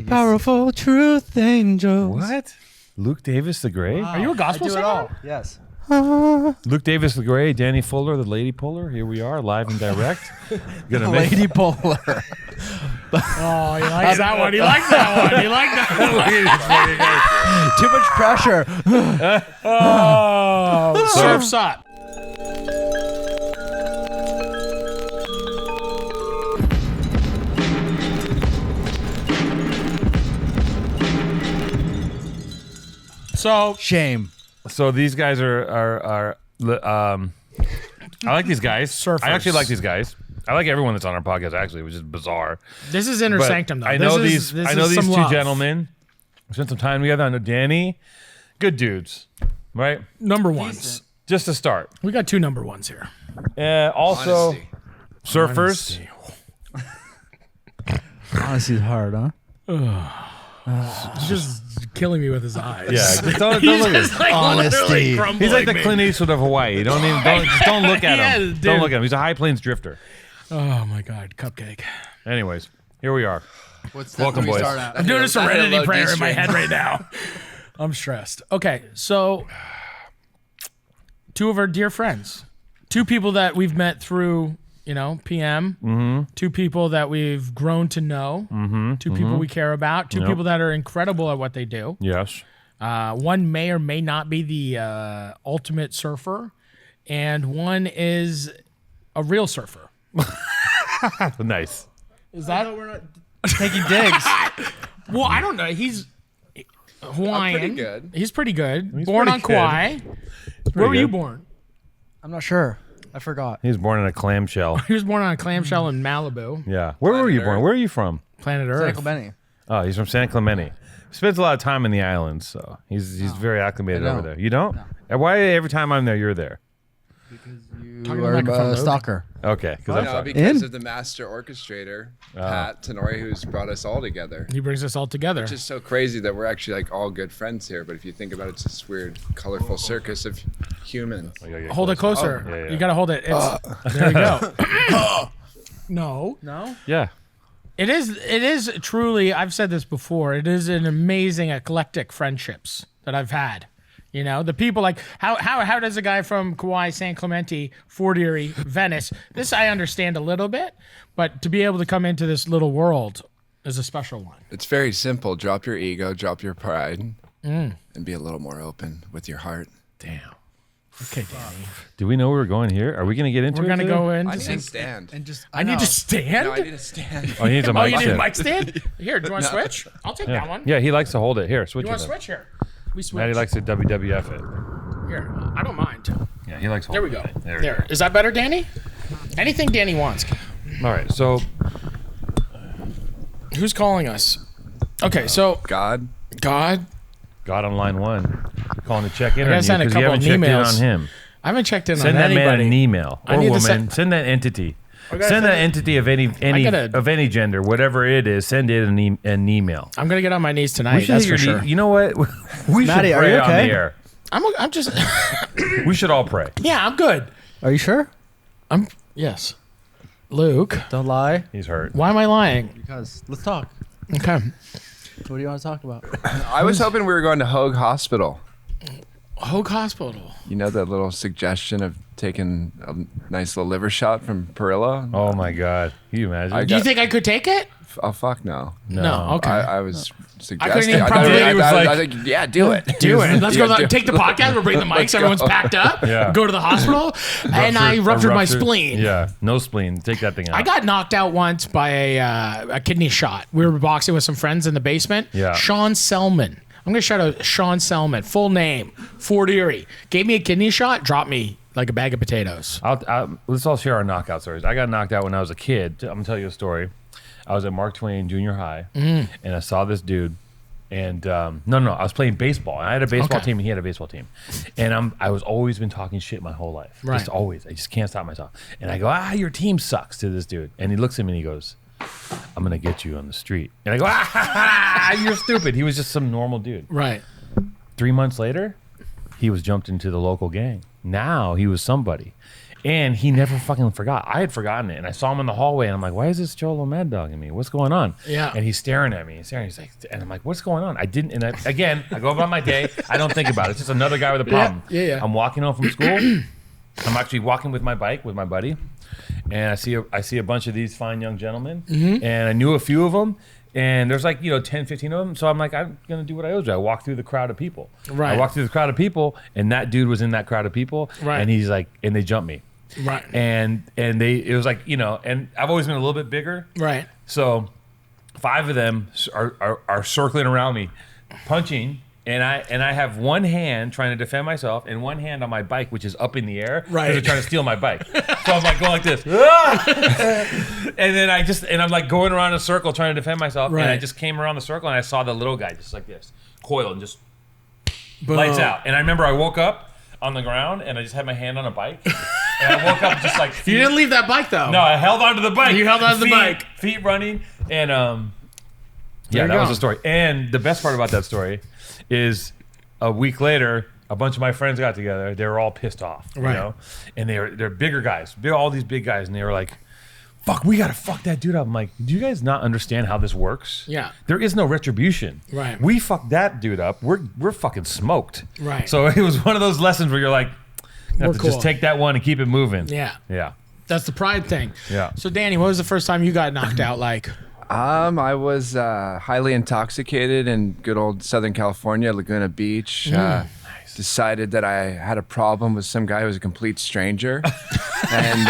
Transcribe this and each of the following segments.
Powerful truth angels. What? Luke Davis the Gray? Wow. Are you a gospel singer? All. Yes. Luke Davis the Gray, Danny Fuller, the Lady Puller. Here we are, live and direct. Gonna make Lady Polar. Oh, he likes that one. He likes that one. He liked that Too much pressure. one. Oh, surf's up. So Shame. So these guys are I like these guys. Surfers. I actually like these guys. I like everyone that's on our podcast, actually, which is bizarre. this is Inner But Sanctum, though. I know these some two love. gentlemen. We spent some time together. I know Danny. Good dudes, right? Number ones. Just to start. We got two number ones here. Also, Honesty. surfers. Honesty's hard, huh? He's just killing me with his eyes. Yeah, just don't look He's at just like Honesty. literally crumbling He's like the me. Clint Eastwood of Hawaii. Don't look at him. Yes, dude. Don't look at him. He's a high plains drifter. Oh my God, cupcake. Anyways, here we are. What's Welcome, we boys. start at? I'm doing a serenity low prayer in my D-string. head right now. I'm stressed. Okay, so two of our dear friends, two people that we've met through, PM, two people that we've grown to know, two people we care about, two people that are incredible at what they do. Yes. One may or may not be the ultimate surfer, and one is a real surfer. Nice. Is that? We're not taking digs. Well, I don't know. He's Hawaiian. pretty good. He's pretty good. He's born pretty on good. Kauai. Where were you good. born? I'm not sure. I forgot. He was born in a clamshell. He was born on a clamshell in Malibu, Yeah. Where were you born? Earth. Where are you from? planet San Earth. Clemente. Oh, he's from San Clemente. Spends a lot of time in the islands, so he's very acclimated I over don't. there. You don't? And why every time I'm there, you're there? You Talking to the are microphone, a Luke. stalker. Okay. Because No, I'm because In? of the master orchestrator, Pat Tenori, who's brought us all together. He brings us all together. It's just so crazy that we're actually like all good friends here. But if you think about it, it's this weird, colorful circus of humans. Hold it closer. Yeah, yeah. You gotta hold it. It's, there you go. No. Yeah. It is truly, I've said this before, it is an amazing eclectic friendships that I've had. The people like, how does a guy from Kauai, San Clemente, Fort Erie, Venice, this I understand a little bit, but to be able to come into this little world is a special one. It's very simple. Drop your ego, drop your pride, and be a little more open with your heart. Damn. Okay, Danny. Do we know we were going here? Are we going to get into We're it? going to today? go in. I need to stand. And just I need to stand? No, I need to stand. Oh, he needs a Oh, mic you need a stand. mic stand? Here, do you want to switch? I'll take that one. Yeah, he likes to hold it. Here, switch You want with to him. switch here? We switch. Maddie likes to WWF it. Here, I don't mind. Yeah, he likes There we holding go. it. There we There. Is that better, Danny? Anything Danny wants. go. All right, so Who's calling us? Okay, so God. God, God on line one, calling to check in gotta on you send a because you couple haven't of checked in emails. on him. I haven't checked in Send on that anybody. man an email I or need to woman. Send that entity. gotta Send that send it- entity of any gender, whatever it is. Send it an email. I'm gonna get on my knees tonight. We should That's hit for your sure. You know what? We Maddie, should are pray you on okay? the air. I'm just. We should all pray. Yeah, I'm good. Are you sure? Yes. Luke, Don't lie. He's hurt. why am I lying? Because let's talk. Okay. What do you want to talk about? I was hoping we were going to Hoag Hospital. Hoag Hospital. You know that little suggestion of taking a nice little liver shot from Perilla? Oh my God! Can you imagine? Do you think I could take it? Oh, fuck no. No. Okay. I was couldn't suggesting. even probably- He was like- I think, yeah, do it. Do it. Let's go. Yeah, do Take the podcast. We'll bring the mics. Everyone's packed up. Yeah. Go to the hospital. And I ruptured my spleen. Yeah, no spleen. Take that thing out. I got knocked out once by a kidney shot. We were boxing with some friends in the basement. Yeah. Sean Selman. I'm going to shout out Sean Selman. Full name. Fort Erie. Gave me a kidney shot. Dropped me like a bag of potatoes. Let's all share our knockout stories. I got knocked out when I was a kid. I'm gonna tell you a story. I was at Mark Twain Junior High, and I saw this dude. And I was playing baseball. And I had a baseball Okay. team, and he had a baseball team. And I was always been talking shit my whole life. Right. Just always. I just can't stop myself. And I go, your team sucks to this dude. And he looks at me and he goes, I'm gonna get you on the street. And I go, you're stupid. He was just some normal dude. Right. 3 months later, he was jumped into the local gang. Now he was somebody. And he never fucking forgot. I had forgotten it. And I saw him in the hallway and I'm like, why is this Cholo mad dogging me? What's going on? Yeah. And he's staring at me. He's like, and I'm like, what's going on? I didn't. And again, I go about my day. I don't think about it. It's just another guy with a problem. Yeah. I'm walking home from school. I'm actually walking with my bike with my buddy. And I see a bunch of these fine young gentlemen. And I knew a few of them. And there's like, 10, 15 of them. So I'm like, I'm going to do what I always do. I walk through the crowd of people. Right. I walk through the crowd of people, and that dude was in that crowd of people. Right. And he's like, and they jumped me. Right. And it was like, and I've always been a little bit bigger. Right. So 5 of them are circling around me, punching. And I have one hand trying to defend myself and one hand on my bike, which is up in the air. Right. Because they're trying to steal my bike. So I'm like going like this. And then I'm like going around in a circle trying to defend myself. Right. And I just came around the circle and I saw the little guy just like this, coiled and just Boom. lights out. And I remember I woke up on the ground and I just had my hand on a bike. And I woke up just like You didn't leave that bike though. No, I held onto the bike. You held onto the bike. Feet running. And There you that go. was the story. And the best part about that story is a week later, a bunch of my friends got together. They were all pissed off, Right. And they're bigger guys, all these big guys, and they were like, "Fuck, we gotta fuck that dude up." I'm like, "Do you guys not understand how this works? Yeah. There is no retribution. Right. We fucked that dude up. We're fucking smoked. Right. So it was one of those lessons where you're like, you have We're to cool. just take that one and keep it moving. Yeah. Yeah. That's the pride thing. Yeah. So Danny, what was the first time you got knocked out like? I was highly intoxicated in good old Southern California, Laguna Beach. Decided that I had a problem with some guy who was a complete stranger, and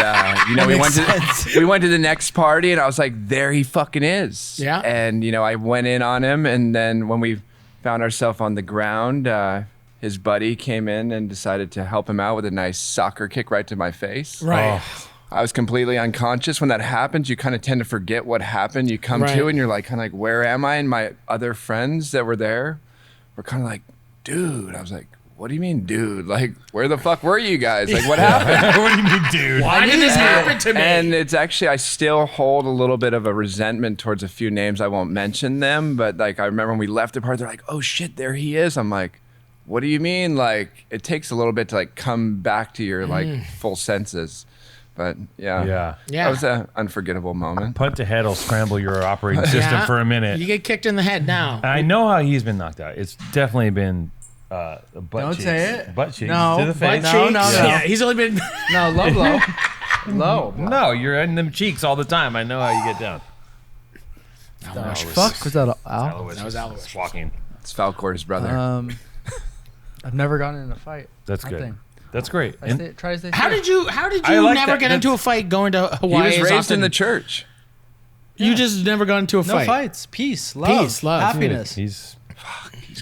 we went to the next party, and I was like, there he fucking is. Yeah. And I went in on him, and then when we found ourselves on the ground, his buddy came in and decided to help him out with a nice soccer kick right to my face. Right. I was completely unconscious. When that happens, you kind of tend to forget what happened. You come Right. to and you're like, kind of like, where am I? And my other friends that were there were kind of like, dude. I was like, what do you mean, dude? Like, where the fuck were you guys? Like, what happened? What do you mean, dude? Why did this happen to me? And it's actually, I still hold a little bit of a resentment towards a few names. I won't mention them, but like, I remember when we left the party, they're like, oh shit, there he is. I'm like, what do you mean? Like, it takes a little bit to like come back to your like full senses. But yeah, Yeah. Yeah. that was an unforgettable moment. Punt to head will scramble your operating system Yeah. for a minute. You get kicked in the head now. I know how he's been knocked out. It's definitely been butt Don't cheeks. say it. Butt cheeks No, to the face. butt cheeks. No. Yeah, he's only been. No, low. Low. No, you're in them cheeks all the time. I know how you get down. Fuck, was that Al? Aloysius. That was Aloysius. Walking. It's Falcor's brother. I've never gotten in a fight. That's I good. think. That's great. I try to stay How safe. did you I like never that. get into a fight going to he Hawaii? was as raised often? in the church. You just never got into a No fight. fights. Peace. Love. Peace, love. Happiness. He's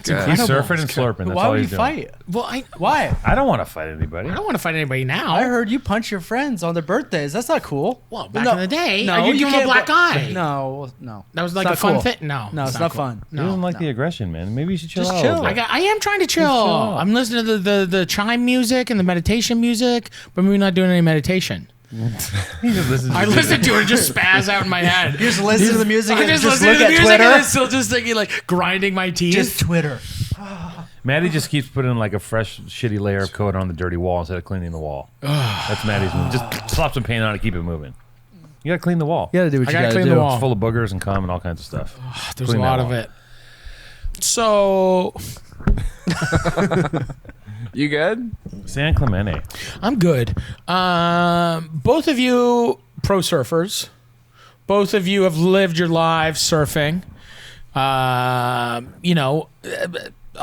Good. surfing and slurping. That's Why all would you he's doing. fight? Well, Why? I don't want to fight anybody. I don't want to fight anybody now. I heard you punch your friends on their birthdays. That's not cool. Well, back in the day, no, you give him a can't- black eye. No. That was It's like a not fun cool. thing. No, No, it's not fun. He doesn't like the aggression, man. Maybe you should chill Just out. chill. I am trying to chill. out. I'm listening to the chime music and the meditation music, but maybe not doing any meditation. He just listens to I music. listen to it and just spaz out in my head. You just listen to the music I and just just listen look to the at music Twitter. and I'm still just thinking like grinding my teeth. Just Twitter. Maddie just keeps putting like a fresh, shitty layer of coat on the dirty wall instead of cleaning the wall. That's Maddie's move. Just slap some paint on it, keep it moving. You gotta clean the wall. You gotta do what I you gotta gotta clean do. the wall. It's full of boogers and cum and all kinds of stuff. There's Clean a that lot of wall. it. So You good? San Clemente. I'm good. Both of you pro surfers. Both of you have lived your lives surfing. A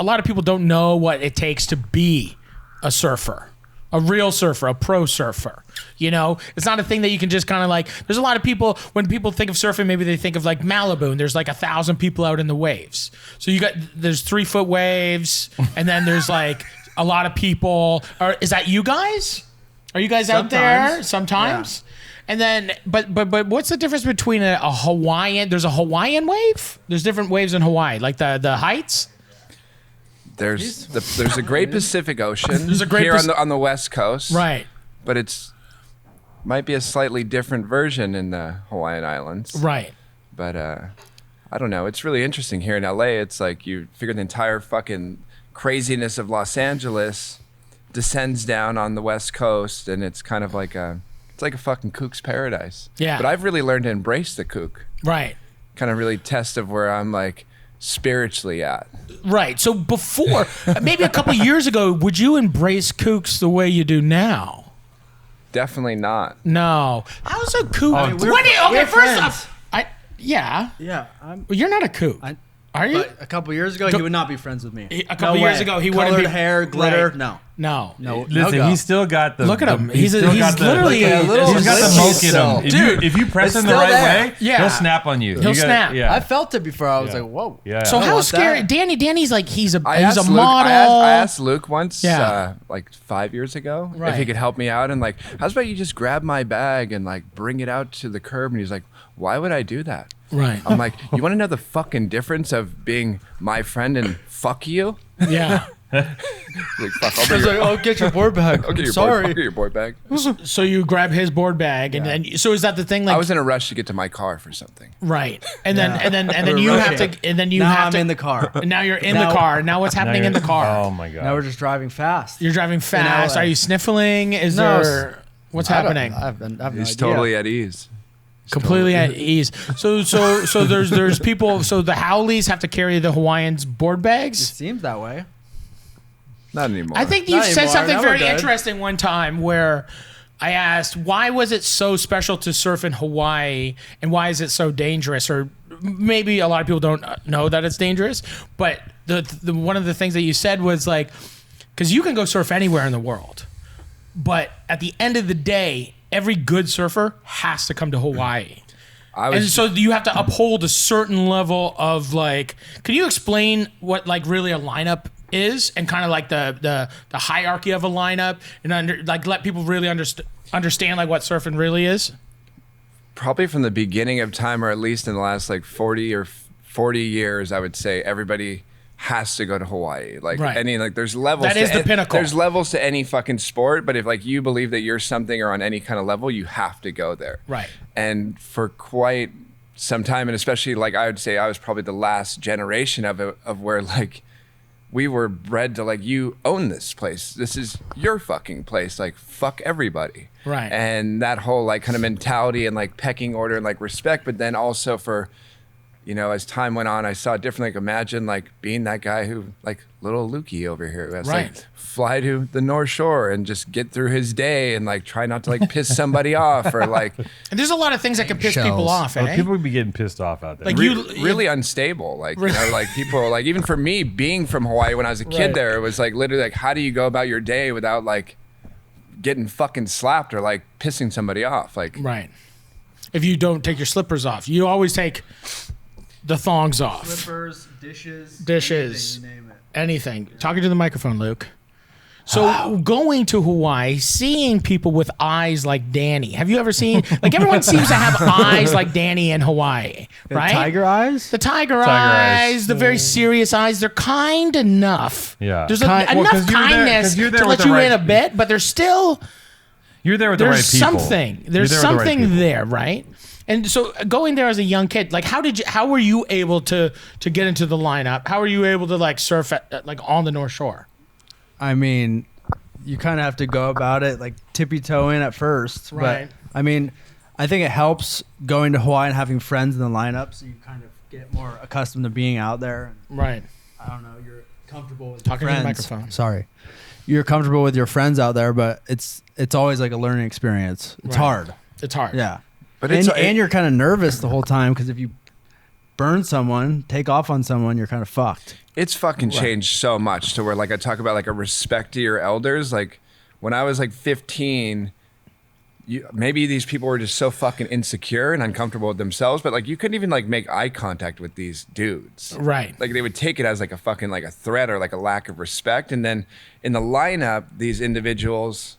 lot of people don't know what it takes to be a surfer, a real surfer, a pro surfer. It's not a thing that you can just kind of like. There's a lot of people, when people think of surfing, maybe they think of like Malibu, and there's like 1,000 people out in the waves. So there's 3-foot waves, and then there's like a lot of people. Is that you guys? Are you guys out there sometimes? And then, but what's the difference between a Hawaiian? There's a Hawaiian wave. There's different waves in Hawaii, like the heights. There's a great Pacific Ocean There's a great here Pac- on the West Coast, Right. but might be a slightly different version in the Hawaiian Islands. Right. But I don't know. It's really interesting here in LA. It's like you figure the entire fucking craziness of Los Angeles descends down on the West Coast, and it's kind of like a fucking kook's paradise. Yeah. But I've really learned to embrace the kook. Right. Kind of really test of where I'm like spiritually at. Right. So before, maybe a couple years ago, would you embrace kooks the way you do now? Definitely not. No. How's a kook? we're First friends. off, yeah. Yeah. Well, you're not a kook. Are you? But a couple years ago, he would not be friends with me. A couple years ago, he wouldn't Colored be- hair, glitter. Right. No. No. Listen, go. he's still got the. Look at him. He's He's literally a little He's got the glitchy moke in him. still. If you press it's him the still right there. way, Yeah. he'll snap on you. He'll You gotta- snap. Yeah. I felt it before. I was Yeah. like, whoa. Yeah. So I how want scary? that. Danny's like he's a I model. asked Luke once, Yeah. like 5 years ago, Right. if he could help me out, and like, how's about you just grab my bag and like bring it out to the curb? And he's like, why would I do that? Right. I'm like, you want to know the fucking difference of being my friend and fuck you? Yeah. Like, fuck, I was like, oh, get your board bag. I'll get your Sorry. I'll get your board bag. So you grab his board bag, and then so is that the thing? Like I was in a rush to get to my car for something. right, and then We're you have rushing. to, and then you now have I'm to. in the car. Now you're in Now- the car. Now what's happening in the car? Oh my god. Now we're just driving fast. You're driving fast. LA. Are you sniffling? Is No, there what's I don't- happening? I have no He's idea. totally at ease. Completely at ease. So there's people. So the Howleys have to carry the Hawaiians' board It bags. seems that way. Not anymore. I think you Not said anymore. something Now we're very good. interesting one time where I asked, why was it so special to surf in Hawaii and why is it so dangerous? Or maybe a lot of people don't know that it's dangerous, but the one of the things that you said was like, because you can go surf anywhere in the world, but at the end of the day, every good surfer has to come to Hawaii. And so you have to uphold a certain level of like, can you explain what like really a lineup is and kind of like the hierarchy of a lineup and like let people really understand like what surfing really is? probably from the beginning of time, or at least in the last like 40 years, I would say everybody has to go to Hawaii. Like Right. any, like there's levels. That is the pinnacle. There's levels to any fucking sport, but if like you believe that you're something or on any kind of level, you have to go there. Right. And for quite some time, and especially like I would say I was probably the last generation of it, of where like we were bred to like, you own this place. This is your fucking place. Like fuck everybody. Right. And that whole like kind of mentality and like pecking order and like respect, but then also for, you know, as time went on, I saw it differently. Like imagine like being that guy who like little Lukey over here who has Right. like fly to the North Shore and just get through his day and like try not to like piss somebody off or like And there's a lot of things that can piss people Shells. off, eh? People would be getting pissed off out there. Like really unstable. Like, you know, like people like, even for me being from Hawaii when I was a kid Right. there, it was like literally like, how do you go about your day without like getting fucking slapped or like pissing somebody off? Like, Right. If you don't take your slippers off, you always take the thongs off. Slippers, dishes. Dishes. anything, you name it. Anything. Talking to the microphone, Luke. So going to Hawaii, seeing people with eyes like Danny. Have you ever seen, like everyone seems to have eyes like Danny in Hawaii, right? Tiger eyes? The tiger eyes. eyes, the very serious eyes, they're kind enough. Yeah. There's Well, 'cause enough you're there- 'cause kindness you're there to with let the you right- in a bit, but there's still, You're there with the right there's people. something. You're There's there with the right something people. there, right? And so going there as a young kid, like how were you able to get into the lineup? How were you able to like surf at like on the North Shore? I mean, you kind of have to go about it like tippy-toe in at first. Right. But, I mean, I think it helps going to Hawaii and having friends in the lineup, so you kind of get more accustomed to being out there. Right. I don't know, you're comfortable with Talking your to the friends. microphone. Sorry. You're comfortable with your friends out there, but it's always like a learning experience. It's Right. hard. It's hard. Yeah. but And you're kind of nervous the whole time because if you burn someone, take off on someone, you're kind of fucked. it's fucking changed so much to where like I talk about like a respect to your elders. Like when I was like 15, maybe these people were just so fucking insecure and uncomfortable with themselves, but like you couldn't even like make eye contact with these dudes. Right. Like they would take it as like a fucking like a threat or like a lack of respect. And then in the lineup, these individuals,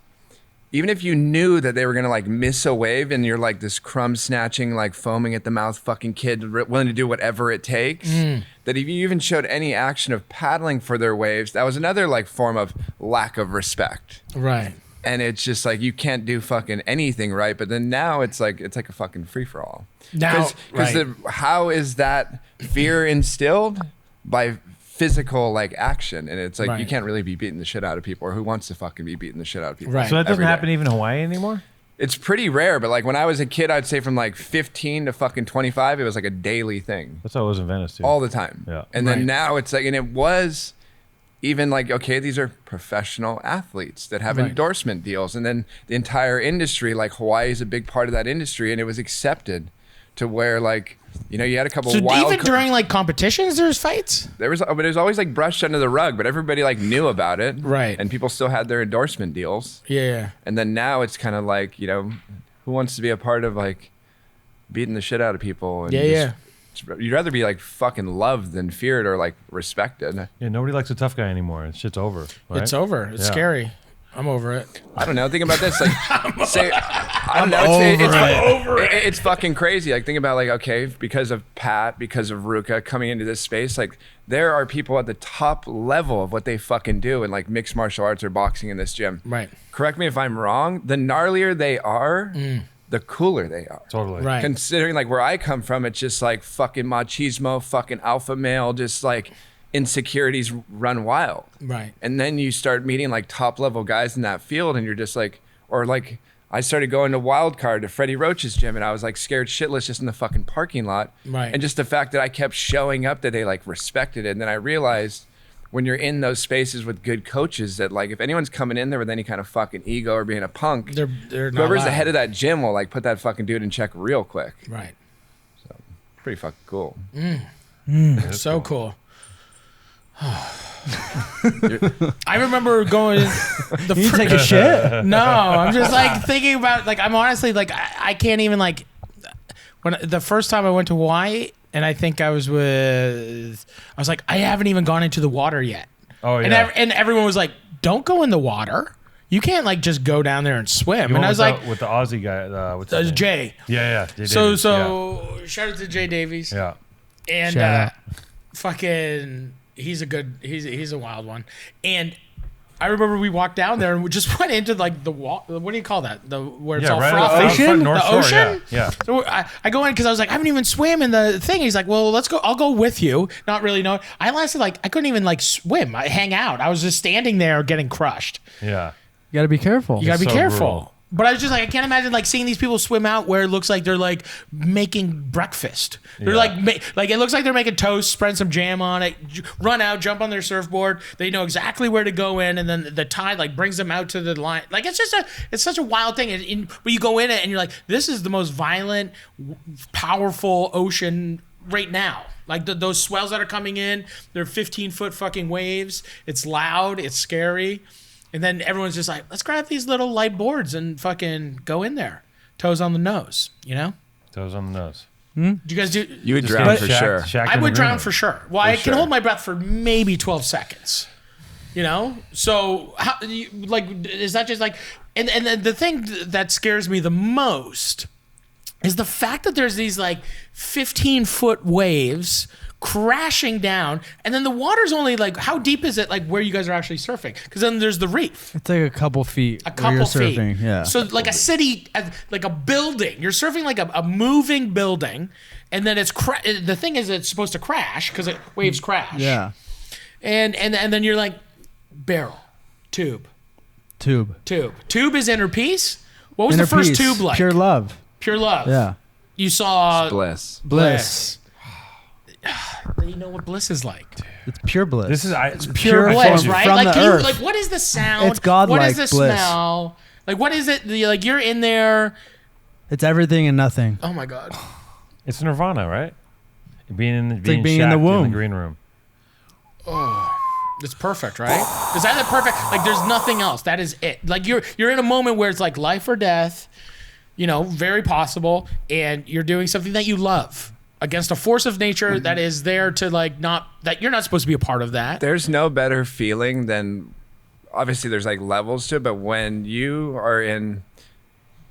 even if you knew that they were gonna like miss a wave and you're like this crumb snatching, like foaming at the mouth fucking kid willing to do whatever it takes, that if you even showed any action of paddling for their waves, that was another like form of lack of respect. Right. And it's just like you can't do fucking anything right. But then now it's like a fucking free for all. Now, Because right. how is that fear instilled? By physical like action, and it's like Right. you can't really be beating the shit out of people, or who wants to fucking be beating the shit out of people? Right. So that doesn't every day. happen even in Hawaii anymore? It's pretty rare, but like when I was a kid, I'd say from like 15 to fucking 25, it was like a daily thing That's how it was in Venice too. all the time. Yeah. And Right. then now it's like, and it was even like, okay, these are professional athletes that have Right. endorsement deals. And then the entire industry, like Hawaii is a big part of that industry, and it was accepted to where like, you know, you had a couple So wild even during like competitions, there's fights. but it was always like brushed under the rug, but everybody like knew about it. Right. And people still had their endorsement deals. Yeah. And then now it's kind of like, you know, who wants to be a part of like beating the shit out of people? And Yeah. you'd rather be like fucking loved than feared or like respected. Yeah, nobody likes a tough guy anymore. It's shit's over. Right? It's over. It's Yeah. scary. I'm over it. I don't know. Think about this. Like, say, I don't know. It's fucking crazy. Like, think about like, okay, because of Pat, because of Ruka coming into this space, like, there are people at the top level of what they fucking do in like mixed martial arts or boxing in this gym. Right. Correct me if I'm wrong. The gnarlier they are, the cooler they are. Totally. Right. Considering like where I come from, it's just like fucking machismo, fucking alpha male, just like insecurities run wild. Right. And then you start meeting like top level guys in that field, and you're just like, or like I started going to Wild Card to Freddie Roach's gym, and I was like scared shitless just in the fucking parking lot. Right. And just the fact that I kept showing up, that they like respected it. And then I realized when you're in those spaces with good coaches that like if anyone's coming in there with any kind of fucking ego or being a punk, They're not whoever's the allowed. head of that gym will like put that fucking dude in check real quick. Right. Pretty fucking cool. So cool. I remember going. You take a shit? No, I'm just like thinking about like I'm honestly like I can't even like when the first time I went to Hawaii, and I think I was like I haven't even gone into the water yet. Oh, And yeah. and everyone was like, "Don't go in the water. You can't like just go down there and swim." You And went I was with like, with the Aussie guy. What's his name? "Jay." Yeah, Jay So Davies. so shout out to Jay Davies. Yeah. And Shout out. fucking he's a wild one. And I remember we walked down there and we just went into like the wall. What do you call that? The where it's Yeah, all right frothy. out front North The Shore, ocean. yeah. So I go in because I was like, I haven't even swam in the thing. He's like, well, let's go. I'll go with you. Not really knowing. I lasted like I couldn't even like swim. I hang out. I was just standing there getting crushed. Yeah. You got to be careful. You gotta be so careful. brutal. But I was just like, I can't imagine like seeing these people swim out where it looks like they're like making breakfast. They're Yeah. like it looks like they're making toast, spread some jam on it, run out, jump on their surfboard. They know exactly where to go in, and then the tide like brings them out to the line. Like it's such a wild thing. When you go in it and you're like, this is the most violent, powerful ocean right now. Like those swells that are coming in, they're 15-foot fucking waves. It's loud, it's scary. And then everyone's just like, let's grab these little light boards and fucking go in there. Toes on the nose, you know? Toes on the nose. Do you guys do? You would Just drown get for shacked- sure. shacked I in the would drown green for room. sure. Well, I can sure. hold my breath for maybe 12 seconds. You know? So, like, is that just like, and the thing that scares me the most is the fact that there's these like 15-foot waves crashing down, and then the water's only like, how deep is it like where you guys are actually surfing? Because then there's the reef. It's like a couple feet. A where couple you're feet. surfing. Yeah. So like a city, like a building. You're surfing like a moving building, and then it's the thing is it's supposed to crash because waves crash. yeah. And then you're like barrel, tube. Tube. Tube is inner peace. What was Inner the first peace. tube like? Pure love. Pure love. Yeah. You saw Bliss. Bliss. You know what bliss is like. It's pure bliss. This is it's Pure Pure bliss, from- right? from Like, the can you, earth. like, what is the sound? It's godlike What is the bliss. smell? Like, what is it? Like, you're in there. It's everything and nothing. Oh my god. It's Nirvana, right? Being in like being in the shacked womb. in the green room. It's perfect, right? Is that the perfect? Like, there's nothing else. That is it. Like, you're in a moment where it's like life or death. You know, very possible, and you're doing something that you love against a force of nature that is there to like not that you're not supposed to be a part of that. There's no better feeling than, obviously there's like levels to it, but when you are in,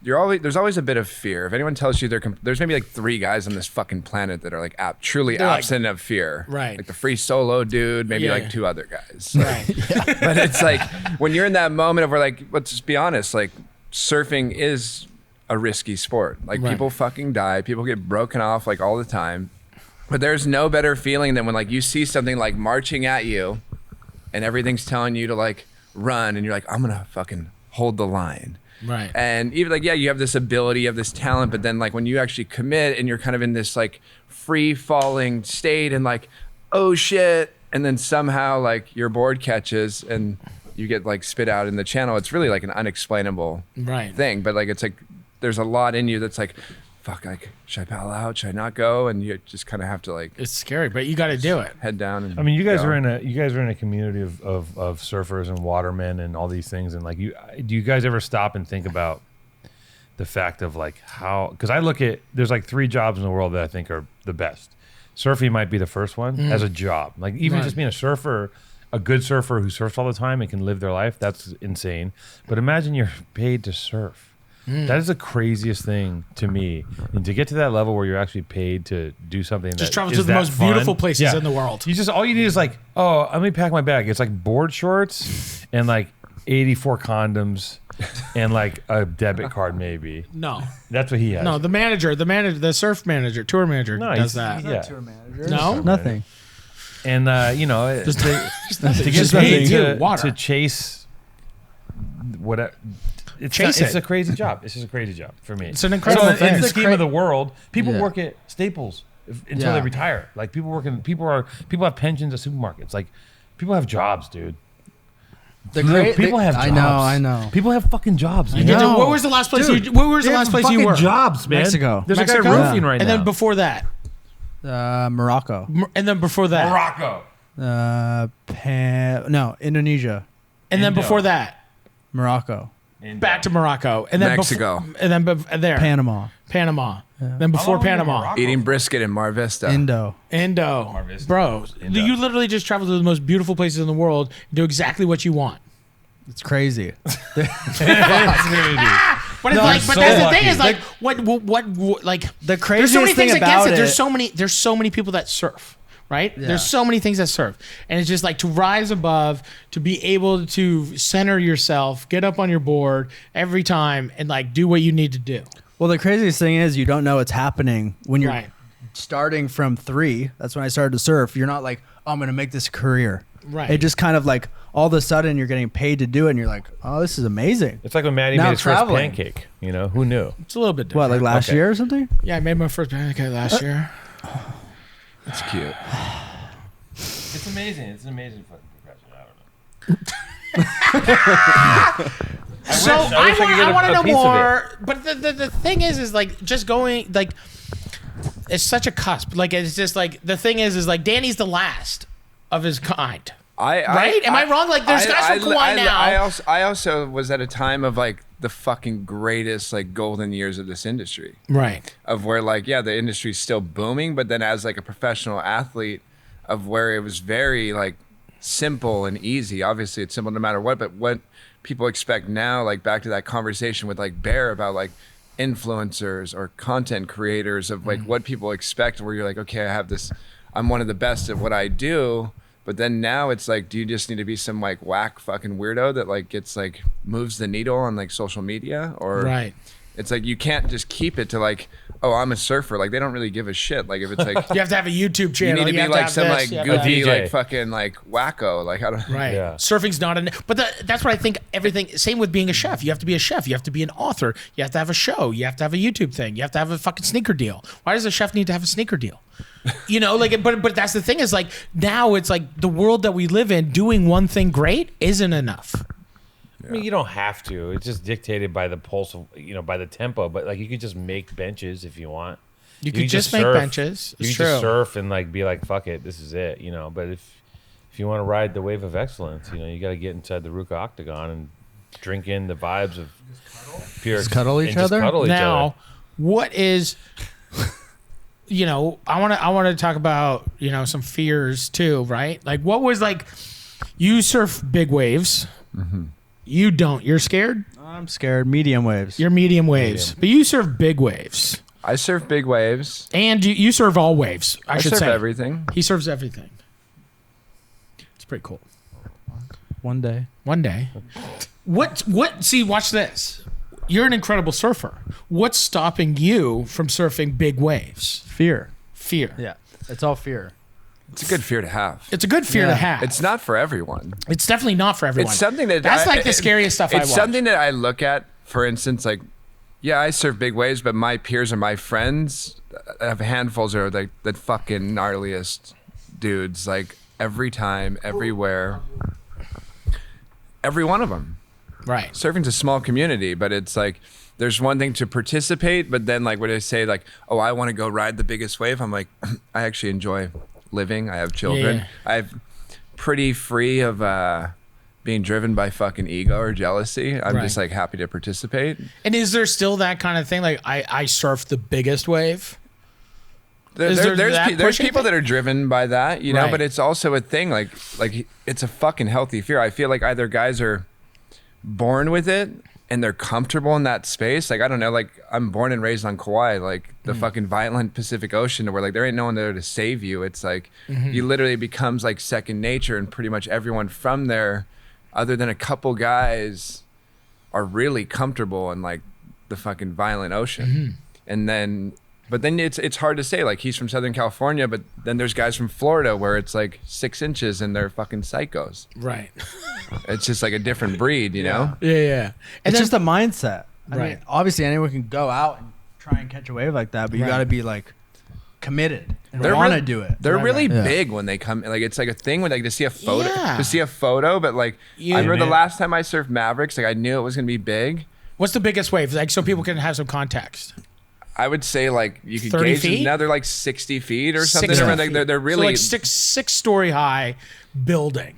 there's always a bit of fear. If anyone tells you there's maybe like 3 guys on this fucking planet that are like truly They're like- absent of fear. Right. Like the free solo dude, maybe Yeah. like 2 other guys. Right. But it's like when you're in that moment of where like, let's just be honest, like surfing is a risky sport. Like Right. people fucking die, people get broken off like all the time. But there's no better feeling than when like you see something like marching at you and everything's telling you to like run and you're like, I'm gonna fucking hold the line. Right. And even like, yeah, you have this ability, you have this talent, but then like when you actually commit and you're kind of in this like free falling state and like, oh shit, and then somehow like your board catches and you get like spit out in the channel, it's really like an unexplainable thing. But like, it's like, there's a lot in you that's like, fuck, like, should I paddle out? Should I not go? And you just kind of have to like. It's scary, but you got to do it. Head down. And I mean, you guys are in a community of surfers and watermen and all these things. And like, do you guys ever stop and think about the fact of like how? Because I look at there's like 3 jobs in the world that I think are the best. Surfing might be the first one as a job. Like even just being a surfer, a good surfer who surfs all the time and can live their life. That's insane. But imagine you're paid to surf. That is the craziest thing to me. And to get to that level where you're actually paid to do something Just that travel is to the that most fun. beautiful places in the world. You just all you need is like, oh, let me pack my bag. It's like board shorts and like 84 condoms and like a debit card maybe. No. That's what he has. No, the surf manager, tour manager does that. Yeah. Tour manager. No? Nothing. And Just to get Just paid paid water. to chase whatever. Chase it's it. a crazy job. It's just a crazy job for me. It's an incredible in thing. the scheme of the world, people Yeah. work at Staples until they retire. Like people have pensions at supermarkets. Like people have jobs, dude. People have jobs. I know. People have fucking jobs, man. Yeah, No. Where was the last place? Dude, Where was the They last have place you fucking were? jobs, man. Mexico. There's a Mexico? guy roofing right and now. then before that, Morocco. and then before that, Morocco. Indonesia. and then Indo. before that, Indo. Morocco. back to Morocco, and then Mexico. and then there, Panama. Then before long were you in Panama, Morocco? eating brisket in Mar Vista. Indo. Indo, Vista. bro, Indo. you literally just travel to the most beautiful places in the world, do exactly what you want. It's crazy. But it's No, like, I'm but so that's the lucky. thing is like, what like The there's craziest so many thing things about against it. it. There's so many people that surf, right? Yeah. There's so many things that surf, and it's just like to rise above, to be able to center yourself, get up on your board every time, and like do what you need to do. Well, the craziest thing is you don't know what's happening when you're Right. starting from 3. That's when I started to surf. You're not like, oh, I'm going to make this a career. Right. It just kind of like all of a sudden you're getting paid to do it and you're like, oh, this is amazing. It's like when Maddie Now made his first traveling. pancake. You know, who knew? It's a little bit What, different. like last Okay. year or something? Yeah, I made my first pancake last year. It's cute. It's amazing. It's an amazing fucking profession. I don't know. So wish I could get I a- want to a know piece of more. But the thing is like just going like it's such a cusp. Like it's just like the thing is like Danny's the last of his kind. Right? Am I wrong? Like, there's guys from Kauai now. I also was at a time of like the fucking greatest like golden years of this industry. Right. Of where like, yeah, the industry's still booming, but then as like a professional athlete, of where it was very like simple and easy. Obviously it's simple no matter what, but what people expect now, like back to that conversation with like Bear about like influencers or content creators of like what people expect, where you're like, okay, I have this, I'm one of the best at what I do. But then now it's like, do you just need to be some like whack fucking weirdo that like gets like moves the needle on like social media? Or Right. it's like you can't just keep it to like, oh, I'm a surfer. Like they don't really give a shit. Like if it's like You have to have a YouTube you channel. need to be have like have some this, like you have to have- goofy DJ. like fucking like wacko. Like I don't. Right. Yeah. Surfing's not an. But that's what I think. Everything. Same with being a chef. You have to be a chef. You have to be an author. You have to have a show. You have to have a YouTube thing. You have to have a fucking sneaker deal. Why does a chef need to have a sneaker deal? You know, like, but that's the thing is like now it's like the world that we live in. Doing one thing great isn't enough. I mean, you don't have to. It's just dictated by the pulse of, by the tempo. But like, you could just make benches if you want. You can could just make surf. benches. You It's can just true. surf and like be like, fuck it, this is it. But if you want to ride the wave of excellence, you got to get inside the Ruka Octagon and drink in the vibes of pure. Just cuddle each and just other? cuddle each Now, other. what is I want to talk about some fears too, right? Like what was like you surf big waves. You don't. You're scared? I'm scared. Medium waves. You're medium waves. But you surf big waves. I surf big waves. And you serve all waves, I should surf say. everything. He serves everything. It's pretty cool. One day. One day. See, watch this. You're an incredible surfer. What's stopping you from surfing big waves? Fear. Fear. Yeah. It's all fear. It's a good fear to have. It's a good fear to have. It's not for everyone. It's definitely not for everyone. It's something that that's like the scariest stuff I watch. It's something that I look at, for instance, like, yeah, I surf big waves, but my peers or my friends have handfuls of like the fucking gnarliest dudes, like every time, everywhere, every one of them. Right. Surfing's a small community, but it's like there's one thing to participate, but then like when I say like, oh, I want to go ride the biggest wave, I'm like, I actually enjoy living. I have children. Yeah. I'm pretty free of being driven by fucking ego or jealousy. I'm just like happy to participate. And is there still that kind of thing? Like I surf the biggest wave. There's people that are driven by that, you know, Right. but it's also a thing like it's a fucking healthy fear. I feel like either guys are born with it and they're comfortable in that space. Like, I don't know, like I'm born and raised on Kauai, like the fucking violent Pacific Ocean, where like there ain't no one there to save you. It's like you literally becomes like second nature, and pretty much everyone from there, other than a couple guys, are really comfortable in like the fucking violent ocean. And then but then it's hard to say, like he's from Southern California, but then there's guys from Florida where it's like 6 inches and they're fucking psychos. Right. It's just like a different breed, you know? Yeah. And It's just a mindset. I Right. mean, obviously anyone can go out and try and catch a wave like that, but you Right. got to be like committed and They're want to really- do it. They're Right, really right. Yeah. big when they come. Like it's like a thing when like to see a photo, Yeah. but like Yeah. I remember the Man. last time I surfed Mavericks, like I knew it was gonna be big. What's the biggest wave? Like so people can have some context. I would say like you could 30 gauge feet? now they're like 60 feet or something. 60 Like, they're So really like six-story high building.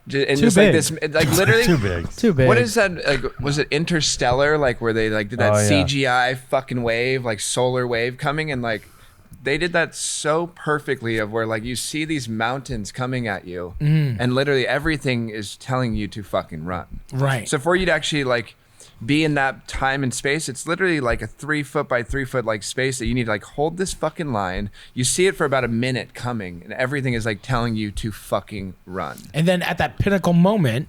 and Too just big. like this, like literally. Too big. Too big. What is that? Like, was it Interstellar? Like where they like did that Oh, yeah. CGI fucking wave, like solar wave coming, and like they did that so perfectly of where like you see these mountains coming at you, and literally everything is telling you to fucking run. Right. So for you to actually like be in that time and space, it's literally like a 3 foot by 3 foot like space that you need to like hold this fucking line. You see it for about a minute coming, and everything is like telling you to fucking run. And then at that pinnacle moment,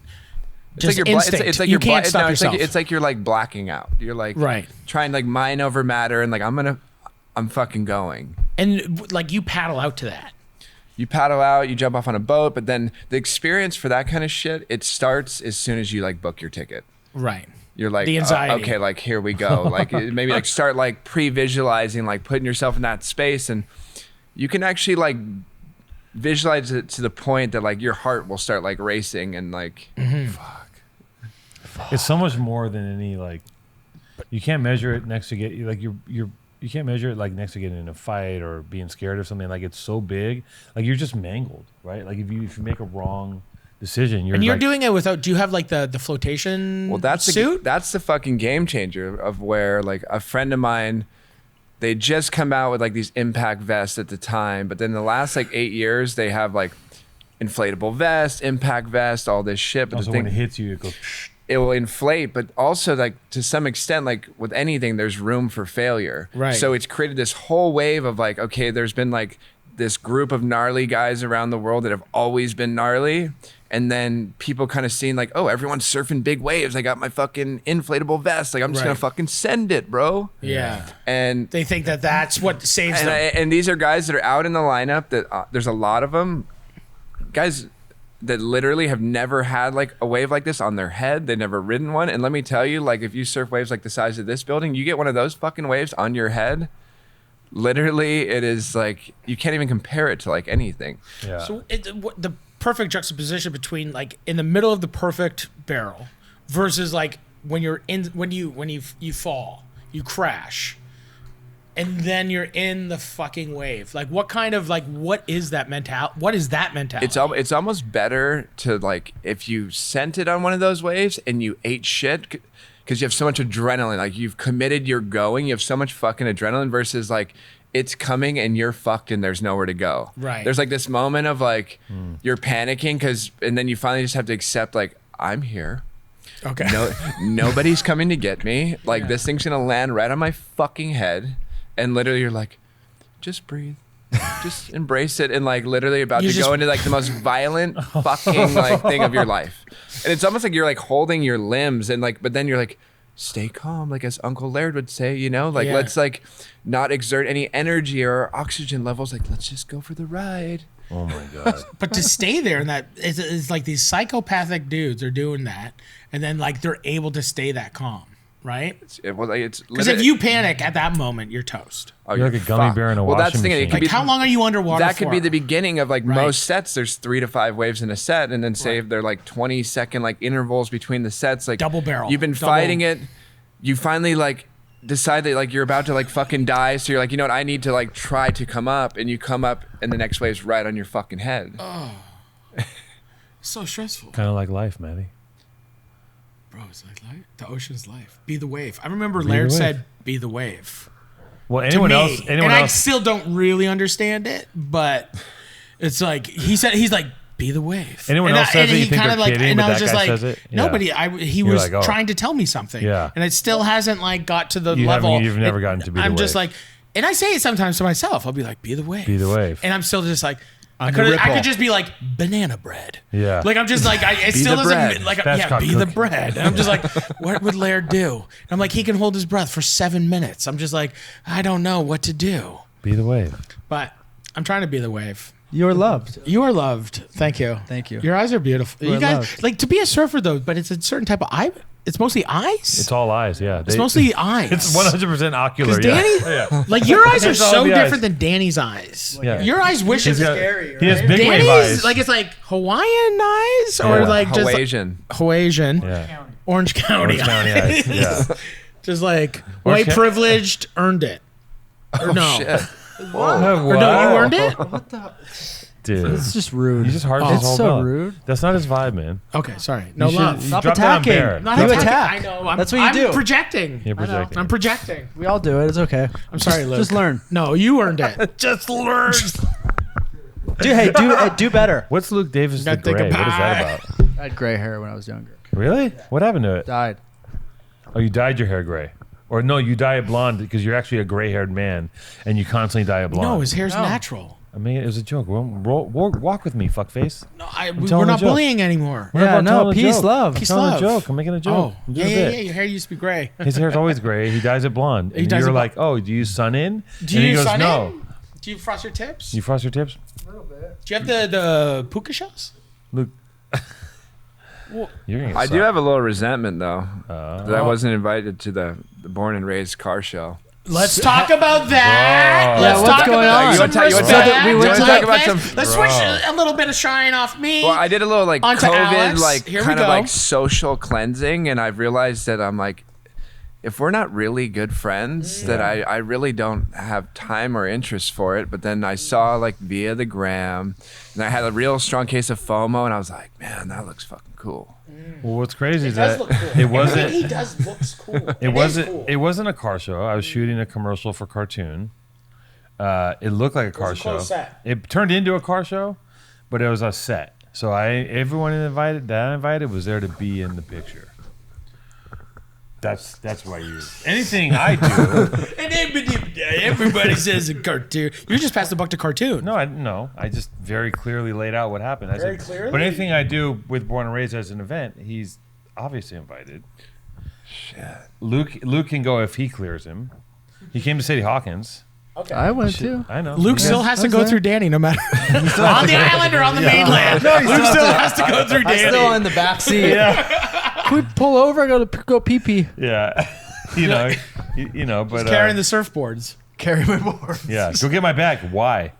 just it's like instinct. it's like you you're can't stop it's yourself. like you're like blacking out. You're like Right. trying like mind over matter, and like I'm fucking going. And like you paddle out to that. You paddle out, you jump off on a boat, but then the experience for that kind of shit, it starts as soon as you like book your ticket. Right. You're like, The anxiety. okay, like here we go. Like maybe like start like pre-visualizing, like putting yourself in that space, and you can actually like visualize it to the point that like your heart will start like racing and like, fuck. It's so much more than any like. You can't measure it next to get like you can't measure it like next to getting in a fight or being scared of something. Like it's so big, like you're just mangled, right? Like if you make a wrong decision, you're And you're like, doing it without. Do you have like the flotation? Well, that's suit. that's the fucking game changer of where like a friend of mine, they just come out with like these impact vests at the time, but then the last like 8 years they have like inflatable vest, impact vest, all this shit. But also the when it thing, hits you, it goes. it will inflate, but also like to some extent, like with anything, there's room for failure. Right. So it's created this whole wave of like, okay, there's been like this group of gnarly guys around the world that have always been gnarly. And then people kind of seeing like, oh, everyone's surfing big waves. I got my fucking inflatable vest. Like, I'm just Right. going to fucking send it, bro. Yeah. And They think that that's what saves them. and these are guys that are out in the lineup that there's a lot of them. Guys that literally have never had like a wave like this on their head. They've never ridden one. And let me tell you, like if you surf waves like the size of this building, you get one of those fucking waves on your head. Literally, it is like, you can't even compare it to like anything. Yeah. So the perfect juxtaposition between like in the middle of the perfect barrel versus like when you're in when you fall, you crash, and then you're in the fucking wave. Like what kind of like what is that mentality? What is that mentality? It's almost better to like if you sent it on one of those waves and you ate shit because you have so much adrenaline. Like you've committed, you're going. You have so much fucking adrenaline versus like it's coming and you're fucked and there's nowhere to go. Right. There's like this moment of like you're panicking and then you finally just have to accept like I'm here. Okay. No, nobody's coming to get me. Like this thing's gonna land right on my fucking head, and literally you're like, just breathe, just embrace it, and like literally about You to just- go into like the most violent fucking like thing of your life, and it's almost like you're like holding your limbs, and like, but then you're like, stay calm, like as Uncle Laird would say, you know, like Yeah. let's like not exert any energy or oxygen levels. Like let's just go for the ride. Oh my god. But to stay there and that it's like these psychopathic dudes are doing that, and then like they're able to stay that calm, right? It's Because if you panic at that moment, you're toast. oh, You're like a gummy bear in a well, that's washing the thing. It machine. could be Like how long are you underwater that could for? be the beginning of like Right. most sets. There's 3 to 5 waves in a set, and then say they're like 20-second like intervals between the sets. Like Double barrel. You've been Double- fighting it. You finally like decide that like you're about to like fucking die. So you're like, you know what? I need to like try to come up, and you come up, and the next wave's right on your fucking head. so stressful. Kind of like life, Maddie. Bro, it's like life. The ocean's life. Be the wave. I remember the Laird wave. said, "Be the wave." Well, To anyone me, else? Anyone and I else? still don't really understand it, but it's like he's like, "Be the wave." Anyone and else says it, you he think kinda they're kidding, and but I was that just guy like, says it? Yeah. nobody. He You're was like, oh. trying to tell me something, Yeah. and it still hasn't like got to the You haven't- level. you've never gotten to be the I'm just wave. like, and I say it sometimes to myself. I'll be like, "Be the wave." Be the wave. And I'm still just like. I the could ripple. just be like banana bread. Yeah. Like I'm just like it Be still the doesn't bread. like That's yeah called be the cooking. bread. And I'm just like what would Laird do? And I'm like he can hold his breath for 7 minutes. I'm just like I don't know what to do. Be the wave. But I'm trying to be the wave. You're loved. You are loved. Thank you. Thank you. Your eyes are beautiful. You You are guys loved. like to be a surfer though, but it's a certain type of eye. It's mostly eyes. It's all eyes. Yeah. It's mostly eyes. It's 100% ocular. Because Yeah. Danny, Yeah. like your eyes are It's all so the eyes. different than Danny's eyes. Yeah. Your eyes wish He's it. got- scary, He has right? big wave Danny's eyes. like it's like Hawaiian eyes or Yeah. like just Hawaiian. Hawaiian, yeah. Orange County, Orange County eyes. Yeah. just like white County- privileged earned it. Or no, Shit. What? or no, you earned it. Dude. It's just rude. He's just hard Oh. as It's wall so belt. rude. That's not his vibe, man. Okay, sorry, no You should- love. you Stop drop that on attacking. Bear. Not You attacking. attack. I know. I'm, That's what you I'm do. projecting. You're I know. projecting. I'm projecting. We all do it. It's okay. I'm sorry, Luke. Just learn. No, you earned it. Just learn. Do better. What's Luke Davis the Gotta think Gray? What is that about? I had gray hair when I was younger. Really? What happened to it? Died. Oh, you dyed your hair gray. Or no, you dye it blonde because you're actually a gray-haired man and you constantly dye it blonde. No, his hair's No. natural. I mean, it was a joke. Walk with me, fuckface. No, telling we're a not joke. bullying anymore. We're Yeah, about no, telling a peace, joke. love. I'm Peace, telling love. a joke. I'm making a joke. Oh, I'm yeah, doing a yeah, bit. yeah. Your hair used to be gray. His hair's always gray. He dyes it blonde. He And dyes you're it like, oh, do you use sun in? Do and you he goes, sun no. in? Do you frost your tips? You frost your tips? Do you have the puka shells? Luke. You're gonna get I do sucked. have a little resentment though that I wasn't invited to the born and raised car show. Let's talk about that. Bro. Let's Yeah, what's talk going about on? You some wanna talk- you wanna respect. talk- we wanna Let's talk like about this. some- Let's Bro. switch a little bit of shine off me. Well, I did a little like Onto COVID, Alex. like Here we kind of go. like social cleansing, and I've realized that I'm like, if we're not really good friends, that I really don't have time or interest for it. But then I saw like via the gram, and I had a real strong case of FOMO, and I was like, man, that looks fucking cool. Well, what's crazy is does that look cool. it wasn't. He does looks cool. It wasn't a car show. I was shooting a commercial for cartoon. It looked like a car was a show. close set. It turned into a car show, but it was a set. So everyone invited that I invited was there to be in the picture. That's why you. Anything I do. And everybody says a cartoon. You just passed the buck to cartoon. No, I just very clearly laid out what happened. I Very said, clearly? But anything I do with Born and Raised as an event, he's obviously invited. Shit. Luke can go if he clears him. He came to Sadie Hawkins. Okay. I went too. I know. Luke You still guys- has to I was go there. through Danny, no matter on the island or on the mainland. Luke still has to go through I'm Danny. still in the back seat. Yeah. Can we pull over? I go pee pee. Yeah. you know, but carrying the surfboards. Carry my board. yeah, go get my bag. Why?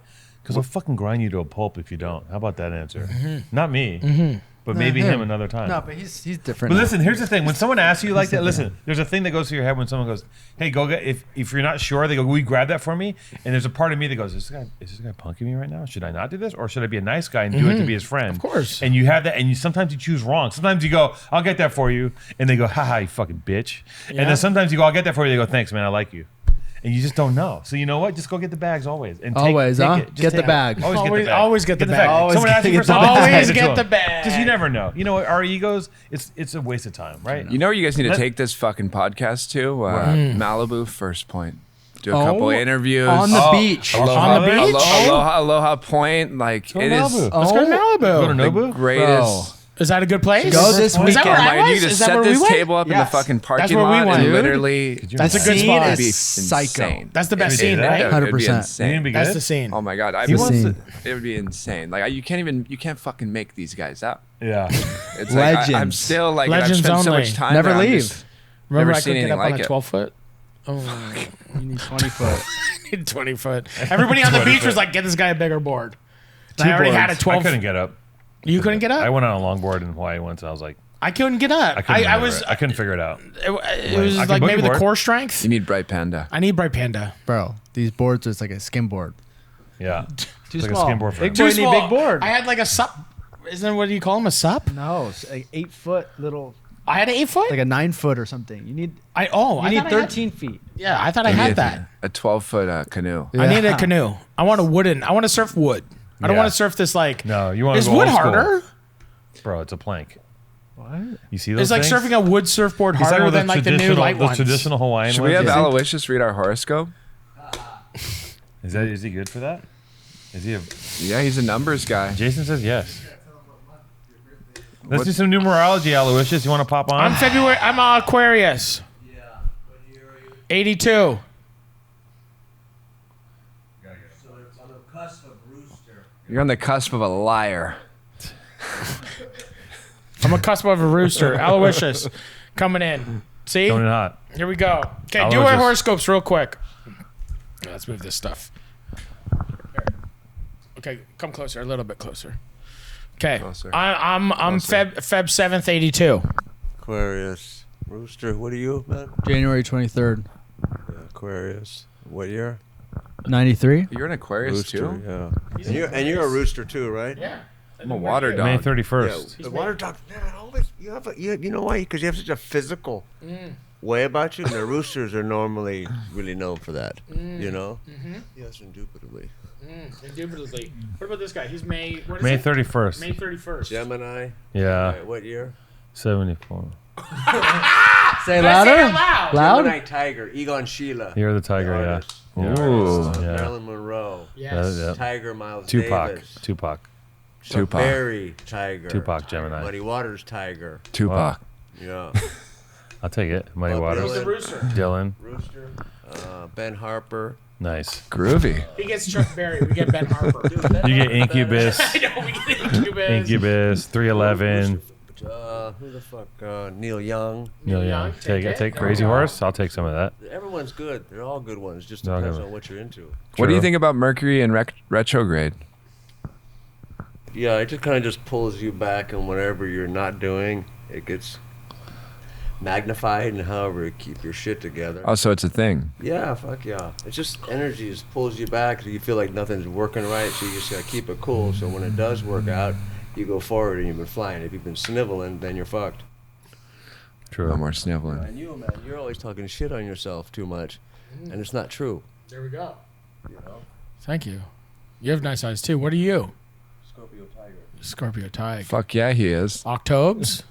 Because I'll fucking grind you to a pulp if you don't. How about that answer? Not me, but maybe him another time. No, but he's different. But now. listen, here's the thing. When someone asks you like that, listen, there's a thing that goes through your head when someone goes, hey, go get, if you're not sure, they go, will you grab that for me? And there's a part of me that goes, is this guy punking me right now? Should I not do this? Or should I be a nice guy and do it to be his friend? Of course. And you have that, and sometimes you choose wrong. Sometimes you go, I'll get that for you. And they go, haha, you fucking bitch. And then sometimes you go, I'll get that for you. They go, thanks, man, I like you. And you just don't know. So you know what? Just go get the bags always. And Always, huh? it. Just Get the take it. bag. Always get the bag. Always Someone asks you get for the something. bag. Always get the bag. Because you never know. You know what? Our egos, it's a waste of time, right? You know where you guys need to Let- take this fucking podcast to? Malibu, First Point. Do a Oh, couple interviews. on the beach. On the beach? Aloha Point. Like, Go it to is Malibu. Let's go to Malibu. Go to the Nobu? greatest Is that a good place? Go this Is that weekend. where I Like, you was? just Is that set where we this went? table up in the Yes. fucking parking where we lot went. and Dude. literally. That's a good Scene spot. is It'd be psycho. insane. That's the best scene, that. right? Yeah. It would be 100%. You insane. didn't be That's good? the scene. Oh my god, He wants to- it would be insane. Like you can't fucking make these guys up. Yeah. It's like I'm Legends. still like Legends I've spent so only. much time. Never there, I'm leave. just Remember, never I seen couldn't get anything up on like a it. 12-foot. Oh, You need 20 foot. I need 20 foot. Everybody on the beach was like, "Get this guy a bigger board." And I already had a boards. 12. I couldn't get up. You couldn't get up. I went on a longboard in Hawaii once. And I was like, I couldn't get up. I couldn't. I was. I couldn't figure it out. It was I can like boogie maybe the board. core strength. You need Bright Panda. I need Bright Panda. Bro, these boards are like a skim board. Yeah. Too It's like small. a skimboard for Big him. boy Too need small. big board. I had like a sup. Isn't what do you call them, a sup? No, it's like 8 foot little, I had an 8 foot. like a 9 foot or something. You need I you need need thought I had- 13 feet. Yeah, I thought I had that. A 12-foot canoe. I need a Yeah. canoe. I want a wooden. I want to surf wood. I don't Yeah. want to surf this like. No, you want to Is go wood old school. harder? Bro, it's a plank. What? You see those It's like things? surfing a wood surfboard He's talking harder about than like the new traditional- light the ones. traditional Hawaiian Should ones. we have you see? Aloysius read our horoscope? Is he good for that? Is he a Yeah, he's a numbers guy. Jason says yes. Let's do some numerology, Aloysius. You want to pop on? I'm February. I'm Aquarius. Yeah. What year are you? 82. So it's on the cusp of rooster. You're on the cusp of a liar. I'm a cusp of a rooster. Aloysius coming in. See? Coming in hot. Here we go. Okay, do our Aloysius. horoscopes real quick. Let's move this stuff. Here. Okay, come closer, a little bit closer. Okay, Closer. I'm Closer. Feb 7th, 82. Aquarius. Rooster. What are you, man? January 23rd, Aquarius. What year? 93. You're an Aquarius Rooster. too? Yeah. And you're a rooster too, right? Yeah. I'm a water May dog. 31st. The water dog. Man, always you know why? Because you have such a physical way about you, and the roosters are normally really known for that. You know. Yes, indubitably. Indubitably. What about this guy? He's May. What is May it? 31st. May 31st. Gemini. Yeah. Right, what year? 74. Say Did I say louder. it loud? Loud. Gemini Tiger. Egon Sheila. You're the tiger, The yeah. artist. Yeah. Ooh. Yeah. Marilyn Monroe. Yes. Yeah. Tiger Miles Tupac. Davis. Tupac. Chuck Tupac. Berry Tiger. Tupac Gemini. Muddy Waters Tiger. Tupac. Yeah. I'll take it. Muddy Bob Waters. He's the rooster. Dylan. Rooster. Ben Harper. Nice. Groovy. He gets Chuck Berry. We get Ben Harper. You get Incubus. I know, we get Incubus. Incubus. 311. Who the fuck? Neil Young. Neil Young. Take it. Take Crazy Horse. I'll take some of that. Everyone's good. They're all good ones. Just They're all depends good. on what you're into. What do you True. think about Mercury in retrograde? Yeah, it just kind of just pulls you back, and whatever you're not doing, it gets magnified, and however you keep your shit together. Oh, so it's a thing. Yeah, fuck yeah. It's just energy just pulls you back. So you feel like nothing's working right, so you just gotta keep it cool. So when it does work out, you go forward and you've been flying. If you've been sniveling, then you're fucked. True. No more sniveling. And you, man, you're always talking shit on yourself too much, and it's not true. There we go. You know, Thank you. You have nice eyes too. What are you? Scorpio Tiger. Scorpio Tiger. Fuck yeah, he is. Octobes.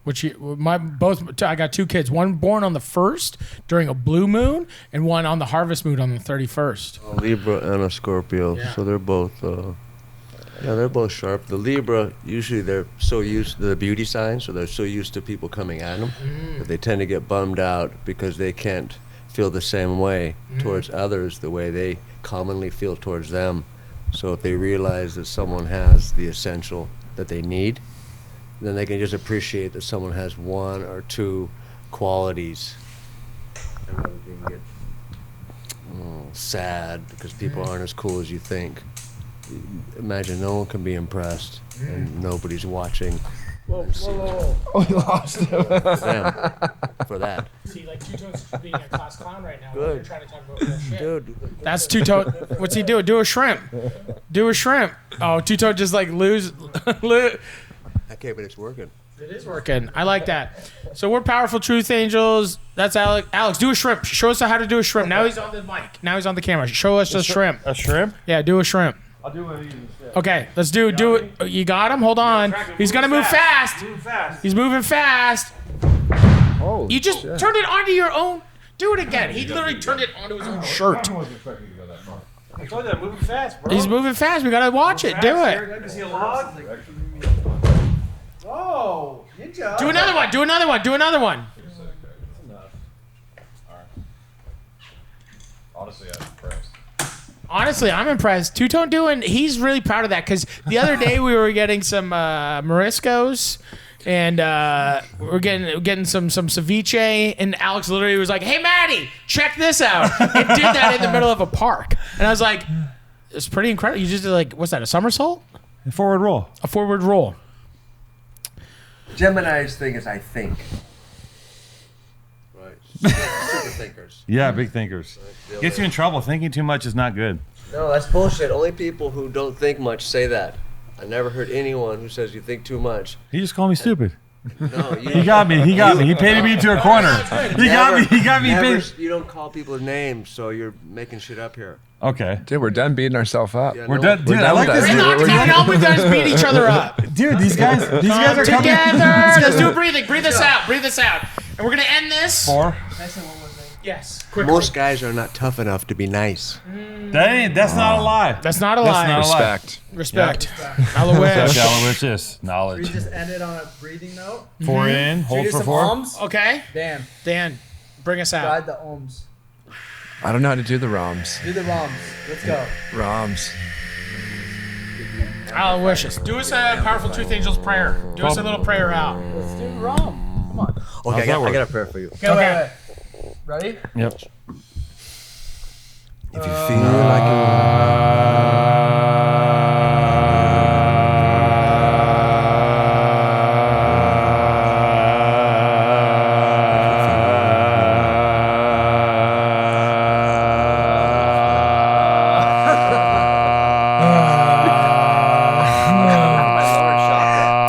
Which I got two kids. One born on the 1st during a blue moon, and one on the harvest moon on the 31st. A Libra and a Scorpio, Yeah. so they're both. They're both sharp. The Libra usually they're so used to the beauty sign, so they're so used to people coming at them that they tend to get bummed out because they can't feel the same way towards others the way they commonly feel towards them. So if they realize that someone has the essential that they need, then they can just appreciate that someone has one or two qualities. And rather than get sad because people aren't as cool as you think. Imagine no one can be impressed and nobody's watching Whoa, whoa, whoa. Oh, we lost him. them for that. See, like Two-Tone's being a class clown right now. Good. You're trying to talk about real shit. Dude, That's Two-Tone. What's he doing? Do a shrimp. Do a shrimp. Oh, Two-Tone just like lose. okay, but it's working. It is working. I like that. So we're powerful truth angels. That's Alex. Alex, do a shrimp. Show us how to do a shrimp. Now he's on the mic. Now he's on the camera. Show us a shrimp. A shrimp? Yeah, do a shrimp. I'll do one of these instead. Okay, let's do it. You got him? Hold on. He's gonna move fast. He's moving fast. Oh, You just turned it onto your own. Do it again. He literally turned it onto his own shirt. I told you I'm moving fast, bro. He's moving fast. We gotta watch it. Do it. I can see a log. Whoa, ninja. Do another one. Do another one. Do another one. Honestly, I'm impressed. Two-Tone he's really proud of that because the other day we were getting some Moriscos and we're getting some ceviche, and Alex literally was like, "Hey, Maddie, check this out," and did that in the middle of a park. And I was like, it's pretty incredible. You just did like, what's that, a somersault? A forward roll. A forward roll. Gemini's thing is I think. Right. Super thinkers. Yeah, big thinkers. Gets you in trouble. Thinking too much is not good. No, that's bullshit. Only people who don't think much say that. I never heard anyone who says you think too much. He just called me stupid. No, He got me. He painted me into a corner. He got me. You don't call people names, so you're making shit up here. Okay. Dude, we're done beating ourselves up. Yeah, We're done. Dude, I done like with this. that. We're not doing all we guys beat each other up. Dude, these guys are coming Together. Let's do breathing. Breathe us out. Breathe us out. And we're gonna end this. 4. Yes. Quickly. Most guys are not tough enough to be nice. That's not a lie. That's not a lie. not a lie. Respect. Aloysius. Aloysius. We Knowledge. just ended on a breathing note. 4 in. Should we Hold do for some 4. ohms? Okay. Dan, Bring us out. guide the ohms. I don't know how to do the ROMs. Do the ROMs. Let's go. ROMs. Aloysius. Do us a powerful truth angels prayer. Do us a little prayer out. Let's do the ROM. Come on. Okay, that I got a prayer for you. Okay, Okay. wait. Ready? Yep. If you feel like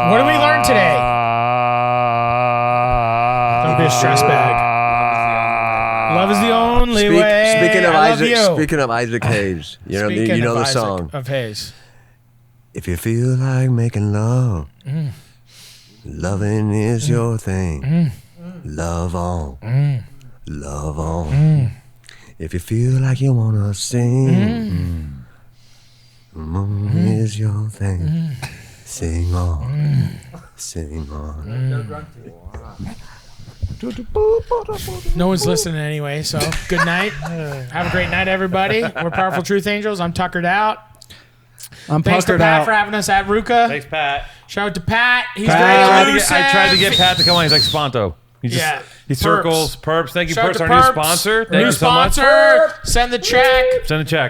What did we learn today? Don't be a stress bag. Love is the only way. Speaking of I love Isaac, you. speaking of Isaac Hayes, you know Speaking you know of the Isaac song. of Hayes. If you feel like making love, loving is your thing. Love on, love on. If you feel like you wanna sing, is your thing. Sing on, sing on. No one's listening anyway, so good night. Have a great night, everybody. We're Powerful Truth Angels. I'm tuckered out. I'm Thanks to puckered Pat out. for having us at Ruka. Thanks, Pat. Shout out to Pat. He's I very elusive. tried to get Pat to come on. He's like Sponto. He just Yeah. he circles perps. Thank you, Shout out Perps, to our Perps. new sponsor. Thank New you so much. sponsor. Send the check. Send a check.